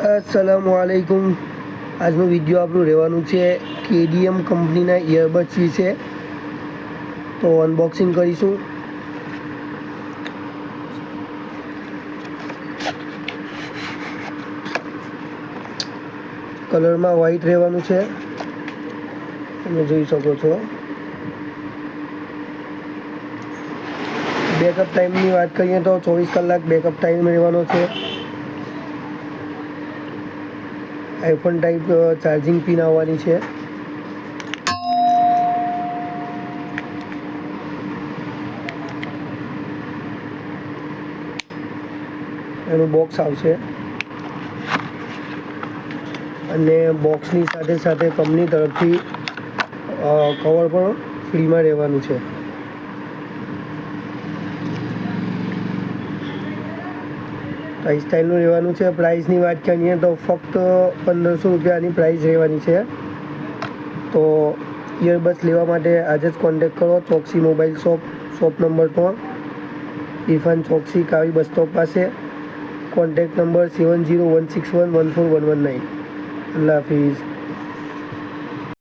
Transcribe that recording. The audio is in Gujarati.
अस्सलामुअलैकुम। આજનો વિડીયો આપણું રહેવાનું છે KDM કંપનીના ઇયરબડ્સ વિશે। તો અનબોક્સિંગ કરીશું। કલરમાં વ્હાઇટ રહેવાનું છે, તમે જોઈ શકો છો। બેકઅપ ટાઈમની વાત કરીએ તો 24 કલાક બેકઅપ ટાઈમ રહેવાનો છે। આઈફોન ટાઈપ ચાર્જિંગ પિન આવવાની છે। એનું બોક્સ આવશે અને બોક્સની સાથે સાથે કંપની તરફથી કવર પણ ફ્રીમાં રહેવાનું છે। પ્રાઇસ સ્ટાઇલનું રહેવાનું છે। પ્રાઇસની વાત કરીએ તો ફક્ત 1500 રૂપિયાની પ્રાઇસ રહેવાની છે। તો ઇયરબડ્સ લેવા માટે આજે જ કોન્ટેક્ટ કરો। Choksi mobile shop number 3, Irfan Choksi, Kavi bus stop પાસે। Contact number 7016114119। અલ્લાહ હાફિઝ।